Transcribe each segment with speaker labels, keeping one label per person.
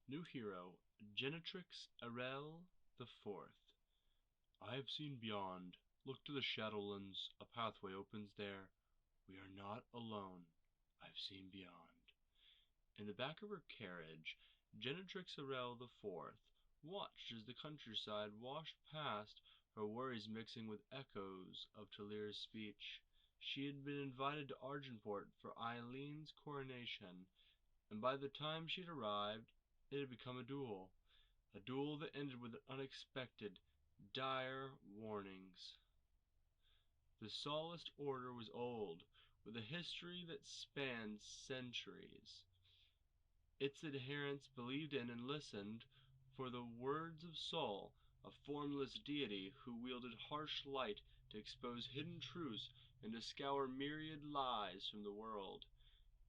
Speaker 1: New hero, Genetrix Irel the Fourth. I have seen beyond. Look to the Shadowlands. A pathway opens there. We are not alone. I've seen beyond. In the back of her carriage, Genetrix Irel the Fourth watched as the countryside washed past, her worries mixing with echoes of Talir's speech. She had been invited to Argenport for Eileen's coronation, and by the time she had arrived, it had become a duel that ended with unexpected, dire warnings. The Solace Order was old, with a history that spanned centuries. Its adherents believed in and listened for the words of Sol, a formless deity who wielded harsh light to expose hidden truths and to scour myriad lies from the world.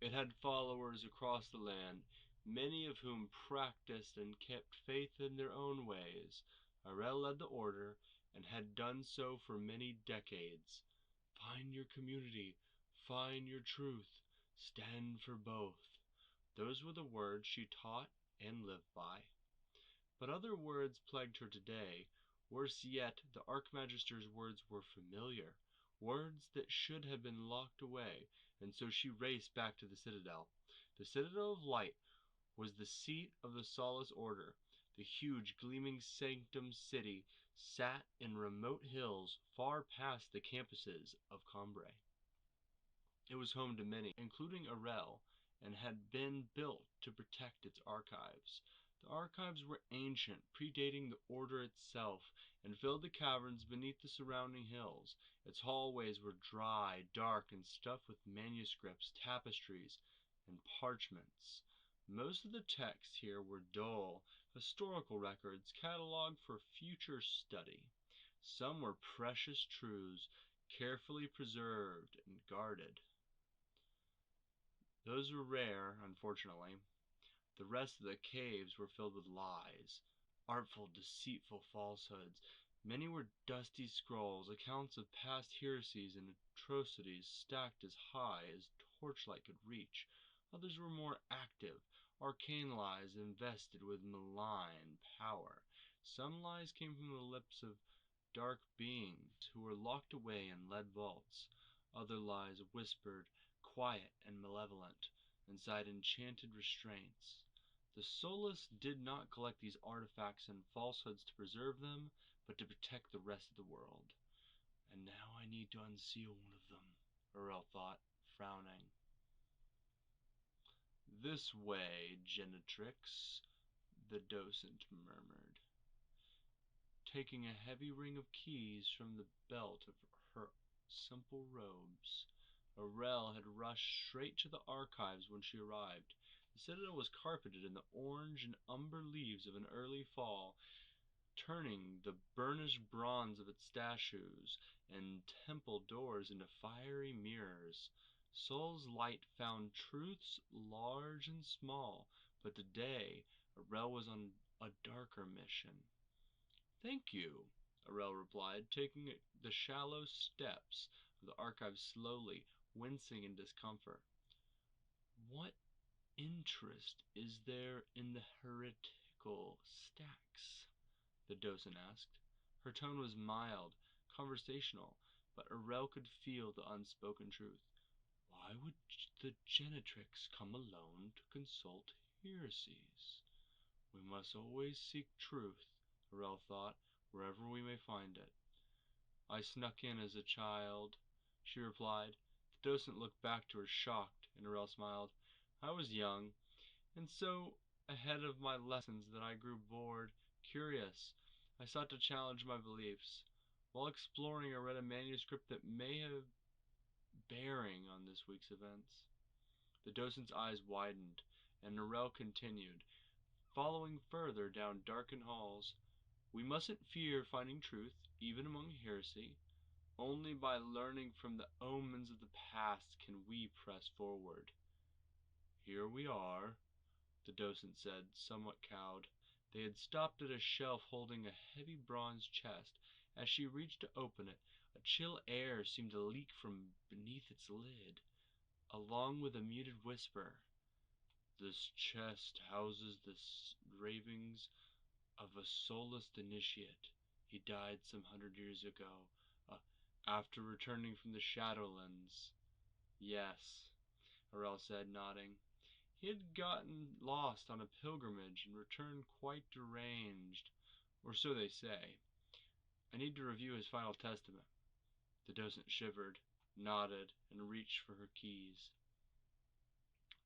Speaker 1: It had followers across the land, many of whom practiced and kept faith in their own ways. Irel led the order, and had done so for many decades. Find your community, find your truth, stand for both. Those were the words she taught and lived by. But other words plagued her today. Worse yet, the Archmagister's words were familiar, words that should have been locked away, and so she raced back to the Citadel. The Citadel of Light was the seat of the Solace Order. The huge, gleaming sanctum city sat in remote hills far past the campuses of Cambrai. It was home to many, including Irel, and had been built to protect its archives. The archives were ancient, predating the Order itself, and filled the caverns beneath the surrounding hills. Its hallways were dry, dark, and stuffed with manuscripts, tapestries, and parchments. Most of the texts here were dull, historical records catalogued for future study. Some were precious truths, carefully preserved and guarded. Those were rare, unfortunately. The rest of the caves were filled with lies, artful, deceitful falsehoods. Many were dusty scrolls, accounts of past heresies and atrocities stacked as high as torchlight could reach. Others were more active, arcane lies invested with malign power. Some lies came from the lips of dark beings who were locked away in lead vaults. Other lies whispered, quiet and malevolent, inside enchanted restraints. The Solace did not collect these artifacts and falsehoods to preserve them, but to protect the rest of the world. And now I need to unseal one of them, Irel thought, frowning. This way, Genetrix, the docent murmured, taking a heavy ring of keys from the belt of her simple robes. Irel had rushed straight to the archives when she arrived. The citadel was carpeted in the orange and umber leaves of an early fall, turning the burnished bronze of its statues and temple doors into fiery mirrors. Sol's light found truths large and small, but today Irel was on a darker mission. "Thank you," Irel replied, taking the shallow steps of the archive slowly, wincing in discomfort. "What interest is there in the heretical stacks?" the docent asked. Her tone was mild, conversational, but Irel could feel the unspoken truth. Why would the Genetrix come alone to consult heresies? We must always seek truth, Irel thought, wherever we may find it. "I snuck in as a child," she replied. The docent looked back to her shocked, and Irel smiled. "I was young, and so ahead of my lessons that I grew bored, curious. I sought to challenge my beliefs. While exploring, I read a manuscript that may have bearing on this week's events." The docent's eyes widened, and Irel continued, following further down darkened halls. "We mustn't fear finding truth, even among heresy. Only by learning from the omens of the past can we press forward." "Here we are," the docent said, somewhat cowed. They had stopped at a shelf holding a heavy bronze chest. As she reached to open it, a chill air seemed to leak from beneath its lid, along with a muted whisper. This chest houses the ravings of a soulless initiate. He died some 100 years ago, uh, after returning from the Shadowlands. Yes, Irel said, nodding. He had gotten lost on a pilgrimage and returned quite deranged, or so they say. I need to review his final testament. The docent shivered, nodded, and reached for her keys.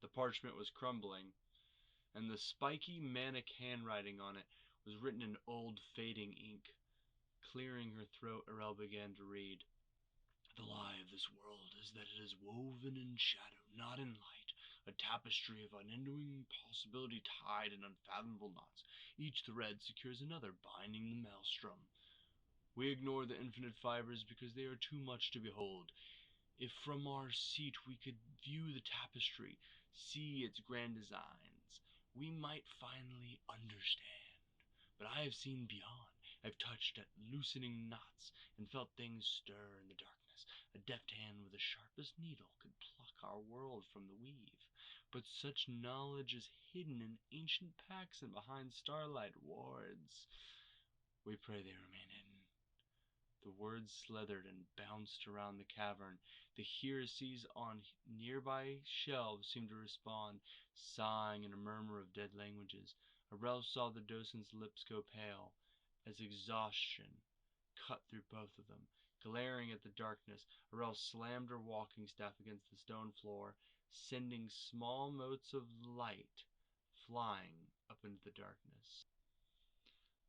Speaker 1: The parchment was crumbling, and the spiky, manic handwriting on it was written in old, fading ink. Clearing her throat, Irel began to read. The lie of this world is that it is woven in shadow, not in light, a tapestry of unending possibility tied in unfathomable knots. Each thread secures another, binding the maelstrom. We ignore the infinite fibers because they are too much to behold. If from our seat we could view the tapestry, see its grand designs, we might finally understand. But I have seen beyond. I've touched at loosening knots and felt things stir in the darkness. A deft hand with the sharpest needle could pluck our world from the weave. But such knowledge is hidden in ancient packs and behind starlight wards. We pray they remain hidden. The words slithered and bounced around the cavern. The heresies on nearby shelves seemed to respond, sighing in a murmur of dead languages. Irel saw the docent's lips go pale, as exhaustion cut through both of them. Glaring at the darkness, Irel slammed her walking staff against the stone floor, sending small motes of light flying up into the darkness.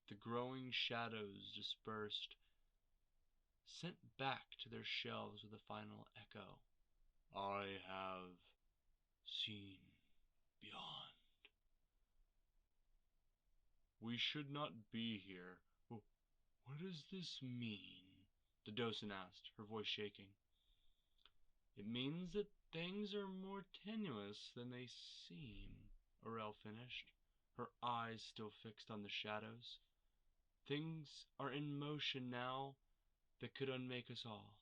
Speaker 1: The growing shadows dispersed, sent back to their shelves with a final echo. I have seen beyond. We should not be here. What does this mean? The docent asked, her voice shaking. It means that things are more tenuous than they seem, Irel finished, her eyes still fixed on the shadows. Things are in motion now that could unmake us all.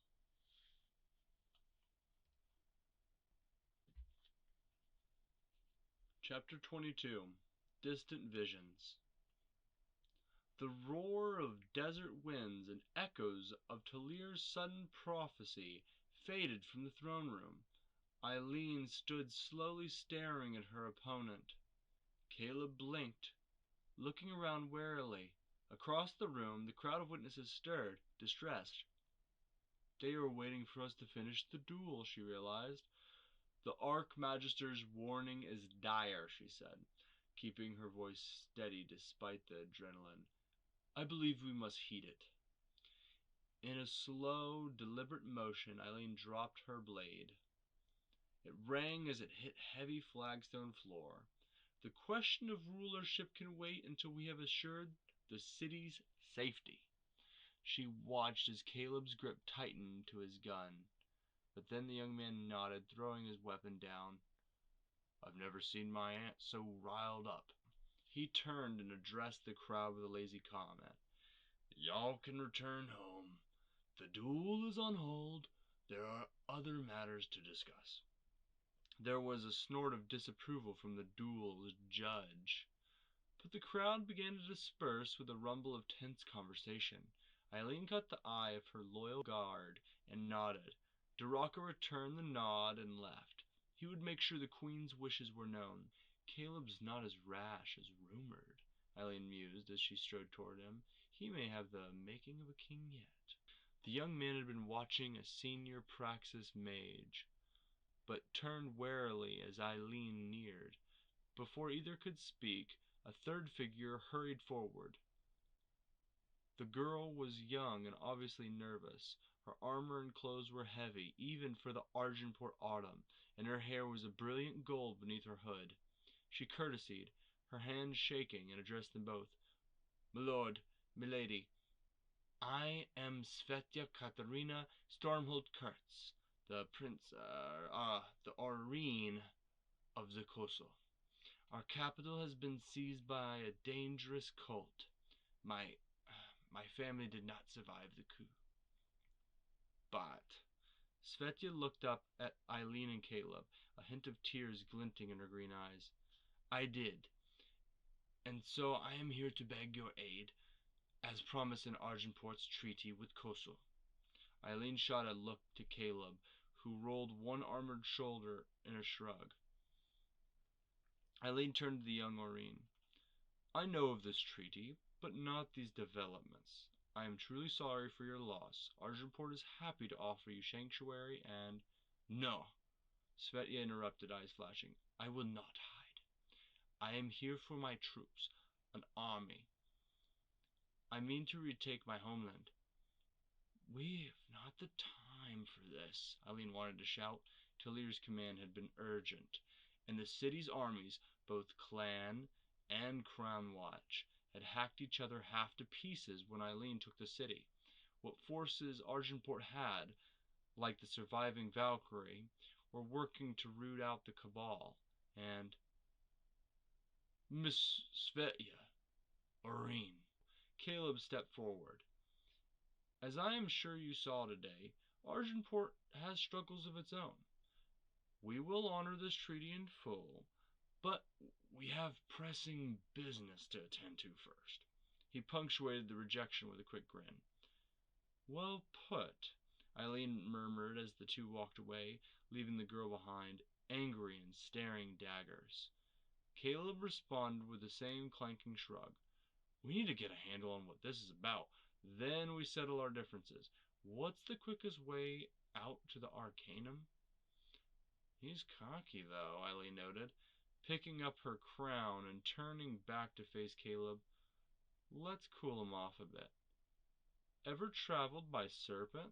Speaker 1: Chapter 22. Distant Visions. The roar of desert winds and echoes of Talir's sudden prophecy faded from the throne room. Eileen stood slowly staring at her opponent. Caleb blinked, looking around warily. Across the room, the crowd of witnesses stirred, distressed. They were waiting for us to finish the duel, she realized. The Archmagister's warning is dire, she said, keeping her voice steady despite the adrenaline. I believe we must heed it. In a slow, deliberate motion, Eileen dropped her blade. It rang as it hit heavy flagstone floor. The question of rulership can wait until we have assured the city's safety. She watched as Caleb's grip tightened to his gun. But then the young man nodded, throwing his weapon down. I've never seen my aunt so riled up. He turned and addressed the crowd with a lazy comment. Y'all can return home. The duel is on hold. There are other matters to discuss. There was a snort of disapproval from the duel's judge. But the crowd began to disperse with a rumble of tense conversation. Eileen caught the eye of her loyal guard and nodded. Duraka returned the nod and left. He would make sure the Queen's wishes were known. Caleb's not as rash as rumored, Eileen mused as she strode toward him. He may have the making of a king yet. The young man had been watching a senior praxis mage, but turned warily as Eileen neared. Before either could speak, a third figure hurried forward. The girl was young and obviously nervous. Her armor and clothes were heavy, even for the Argenport autumn, and her hair was a brilliant gold beneath her hood. She courtesied, her hand shaking, and addressed them both. Milord, milady, I am Svetya Katerina Stormholt-Kurtz, the the Aurene of the Koso. Our capital has been seized by a dangerous cult. My family did not survive the coup. But Svetya looked up at Eileen and Caleb, a hint of tears glinting in her green eyes. I did, and so I am here to beg your aid, as promised in Argenport's treaty with Koso. Eileen shot a look to Caleb, who rolled one armored shoulder in a shrug. Eileen turned to the young Aurine. I know of this treaty, but not these developments. I am truly sorry for your loss. Argenport is happy to offer you sanctuary and... No, Svetya interrupted, eyes flashing. I will not hide. I am here for my troops, an army. I mean to retake my homeland. We've not the time for this, Eileen wanted to shout. Talir's command had been urgent, and the city's armies, both clan and crown watch, had hacked each other half to pieces when Eileen took the city. What forces Argenport had, like the surviving Valkyrie, were working to root out the cabal, and Miss Svetya, Aurine. Caleb stepped forward. As I am sure you saw today, Argenport has struggles of its own. We will honor this treaty in full, but we have pressing business to attend to first. He punctuated the rejection with a quick grin. Well put, Eileen murmured as the two walked away, leaving the girl behind, angry and staring daggers. Caleb responded with the same clanking shrug. We need to get a handle on what this is about. Then we settle our differences. What's the quickest way out to the Arcanum? He's cocky, though, Eileen noted, picking up her crown and turning back to face Caleb. Let's cool him off a bit. Ever traveled by serpent?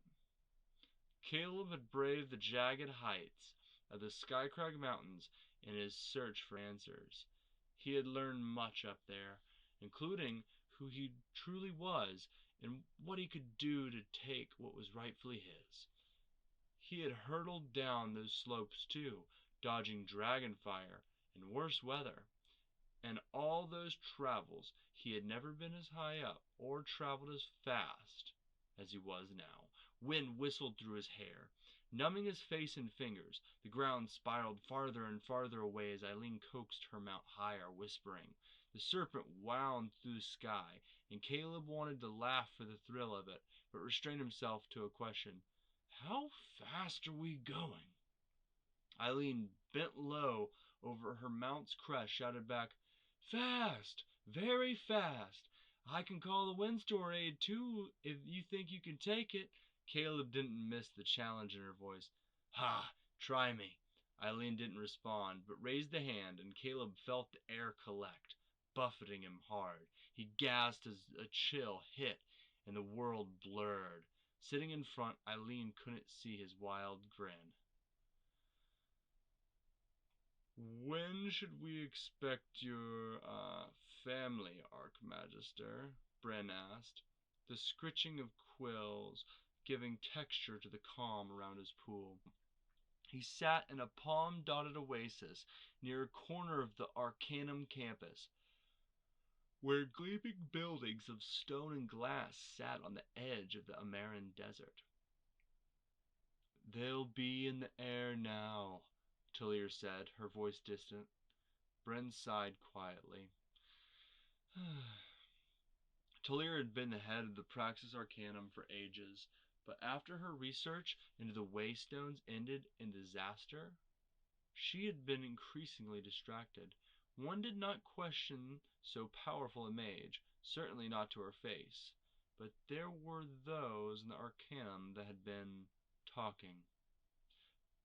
Speaker 1: Caleb had braved the jagged heights of the Skycrag Mountains in his search for answers. He had learned much up there, including who he truly was and what he could do to take what was rightfully his. He had hurtled down those slopes too, dodging dragonfire and worse weather. And all those travels, he had never been as high up or traveled as fast as he was now. Wind whistled through his hair, numbing his face and fingers. The ground spiraled farther and farther away as Eileen coaxed her mount higher, whispering. The serpent wound through the sky, and Caleb wanted to laugh for the thrill of it, but restrained himself to a question. How fast are we going? Eileen bent low over her mount's crest, shouted back, Fast! Very fast! I can call the windstorm aid too if you think you can take it. Caleb didn't miss the challenge in her voice. Ha! Try me. Eileen didn't respond, but raised a hand, and Caleb felt the air collect, buffeting him hard. He gasped as a chill hit, and the world blurred. Sitting in front, Eileen couldn't see his wild grin. When should we expect your, family, Archmagister? Bren asked, the scritching of quills giving texture to the calm around his pool. He sat in a palm-dotted oasis near a corner of the Arcanum campus, where gleaming buildings of stone and glass sat on the edge of the Amaran desert. They'll be in the air now, Talir said, her voice distant. Bren sighed quietly. Talir had been the head of the Praxis Arcanum for ages, but after her research into the Waystones ended in disaster, she had been increasingly distracted. One did not question so powerful a mage, certainly not to her face, but there were those in the Arcanum that had been talking.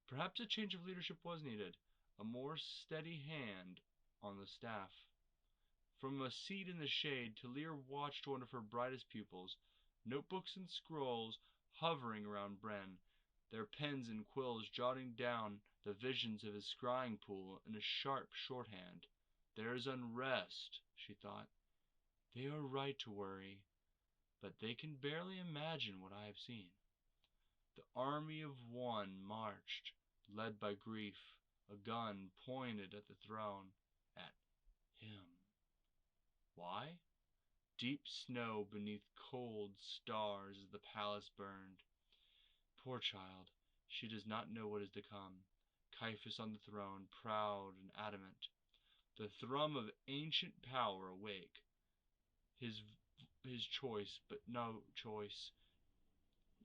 Speaker 1: Perhaps a change of leadership was needed, a more steady hand on the staff. From a seat in the shade, Talir watched one of her brightest pupils, notebooks and scrolls hovering around Bren, their pens and quills jotting down the visions of his scrying pool in a sharp shorthand. There's unrest, she thought. They are right to worry, but they can barely imagine what I have seen. The army of one marched, led by grief, a gun pointed at the throne, at him. Why? Deep snow beneath cold stars as the palace burned. Poor child, she does not know what is to come. Caiaphas on the throne, proud and adamant. the thrum of ancient power awake. His choice, but no choice.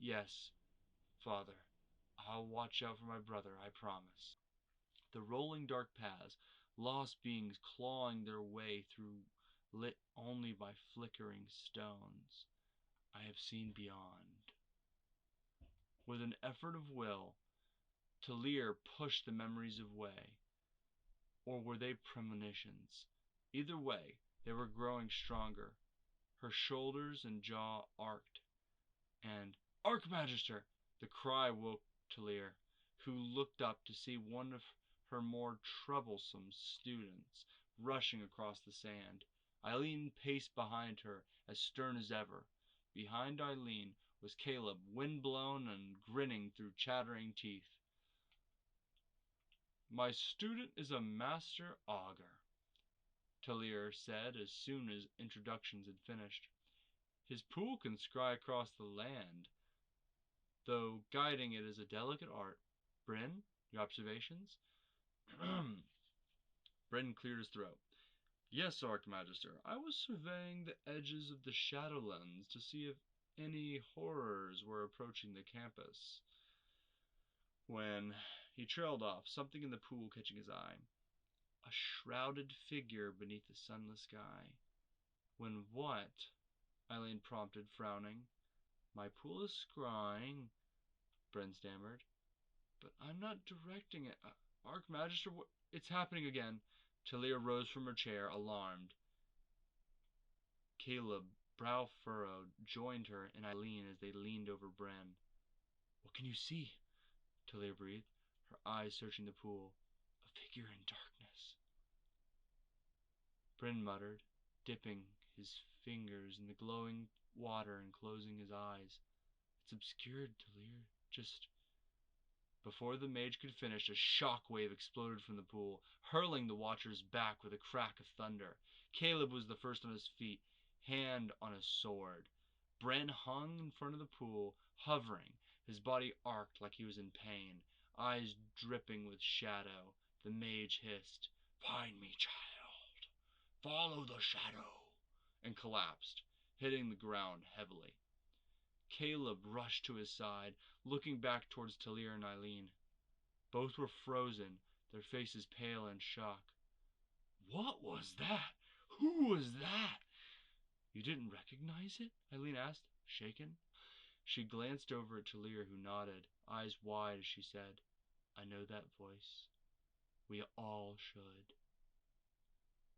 Speaker 1: Yes, Father, I'll watch out for my brother, I promise. The rolling dark paths, lost beings clawing their way through, lit only by flickering stones. I have seen beyond. With an effort of will, Talir pushed the memories away. Or were they premonitions? Either way, they were growing stronger. Her shoulders and jaw arched, and Archmagister! The cry woke Talir, who looked up to see one of her more troublesome students rushing across the sand. Eileen paced behind her, as stern as ever. Behind Eileen was Caleb, wind-blown and grinning through chattering teeth. My student is a master augur, Talir said as soon as introductions had finished. His pool can scry across the land, though guiding it is a delicate art. Bryn, your observations? Bryn cleared his throat. Yes, Archmagister, I was surveying the edges of the Shadowlands to see if any horrors were approaching the campus. When he trailed off, something in the pool catching his eye. A shrouded figure beneath the sunless sky. When what? Eileen prompted, frowning. My pool is scrying, Bryn stammered. But I'm not directing it. Archmagister, what? It's happening again. Talir rose from her chair, alarmed. Caleb, brow furrowed, joined her and Eileen as they leaned over Bryn. What can you see? Talir breathed, her eyes searching the pool. A figure in darkness. Bryn muttered, dipping his fingers in the glowing water and closing his eyes. It's obscured, Talir. Just... Before the mage could finish, a shockwave exploded from the pool, hurling the watchers back with a crack of thunder. Caleb was the first on his feet, hand on his sword. Bryn hung in front of the pool, hovering, his body arched like he was in pain, eyes dripping with shadow. The mage hissed, Find me, child. Follow the shadow, and collapsed, hitting the ground heavily. Caleb rushed to his side, looking back towards Talir and Eileen. Both were frozen, their faces pale in shock. What was that? Who was that? You didn't recognize it? Eileen asked, shaken. She glanced over at Talir, who nodded, eyes wide as she said, I know that voice. We all should.